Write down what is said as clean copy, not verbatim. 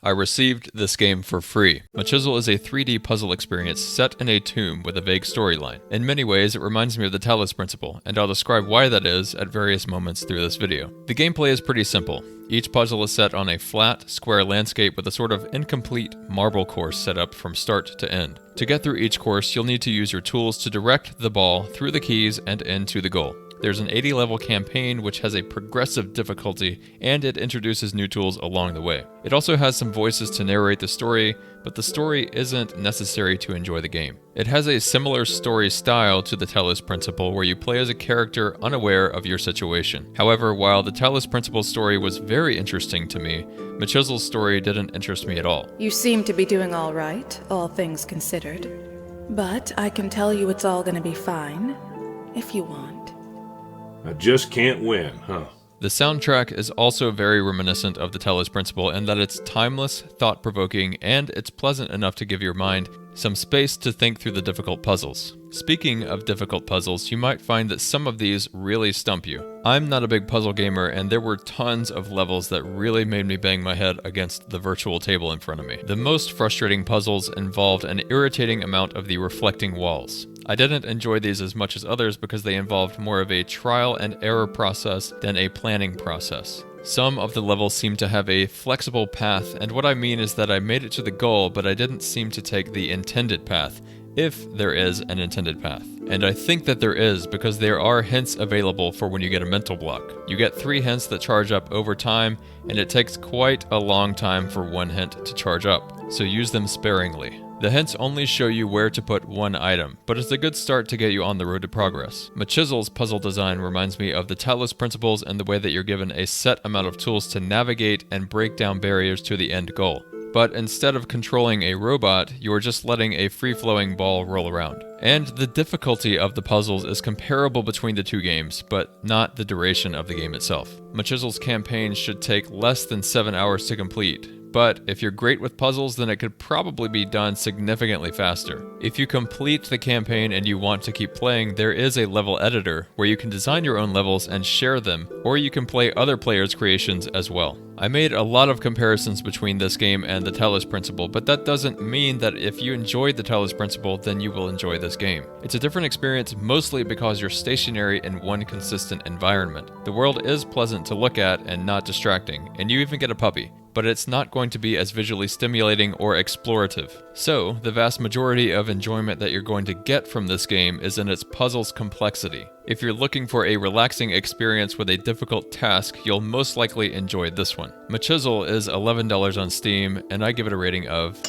I received this game for free. Machizzle is a 3D puzzle experience set in a tomb with a vague storyline. In many ways, it reminds me of the Talos Principle, and I'll describe why that is at various moments through this video. The gameplay is pretty simple. Each puzzle is set on a flat, square landscape with a sort of incomplete marble course set up from start to end. To get through each course, you'll need to use your tools to direct the ball through the keys and into the goal. There's an 80-level campaign which has a progressive difficulty, and it introduces new tools along the way. It also has some voices to narrate the story, but the story isn't necessary to enjoy the game. It has a similar story style to the Talos Principle, where you play as a character unaware of your situation. However, while the Talos Principle story was very interesting to me, Machizzle's story didn't interest me at all. You seem to be doing all right, all things considered. But I can tell you it's all gonna be fine, if you want. I just can't win, huh? The soundtrack is also very reminiscent of the Talos Principle in that it's timeless, thought-provoking, and it's pleasant enough to give your mind some space to think through the difficult puzzles. Speaking of difficult puzzles, you might find that some of these really stump you. I'm not a big puzzle gamer, and there were tons of levels that really made me bang my head against the virtual table in front of me. The most frustrating puzzles involved an irritating amount of the reflecting walls. I didn't enjoy these as much as others because they involved more of a trial and error process than a planning process. Some of the levels seem to have a flexible path, and what I mean is that I made it to the goal, but I didn't seem to take the intended path, if there is an intended path. And I think that there is, because there are hints available for when you get a mental block. You get 3 hints that charge up over time, and it takes quite a long time for one hint to charge up, so use them sparingly. The hints only show you where to put one item, but it's a good start to get you on the road to progress. Machizzle's puzzle design reminds me of the Talos Principles and the way that you're given a set amount of tools to navigate and break down barriers to the end goal. But instead of controlling a robot, you are just letting a free-flowing ball roll around. And the difficulty of the puzzles is comparable between the two games, but not the duration of the game itself. Machizzle's campaign should take less than 7 hours to complete. But if you're great with puzzles, then it could probably be done significantly faster. If you complete the campaign and you want to keep playing, there is a level editor where you can design your own levels and share them, or you can play other players' creations as well. I made a lot of comparisons between this game and the Talos Principle, but that doesn't mean that if you enjoyed the Talos Principle, then you will enjoy this game. It's a different experience mostly because you're stationary in one consistent environment. The world is pleasant to look at and not distracting, and you even get a puppy. But it's not going to be as visually stimulating or explorative. So, the vast majority of enjoyment that you're going to get from this game is in its puzzle's complexity. If you're looking for a relaxing experience with a difficult task, you'll most likely enjoy this one. Machizzle is $11 on Steam, and I give it a rating of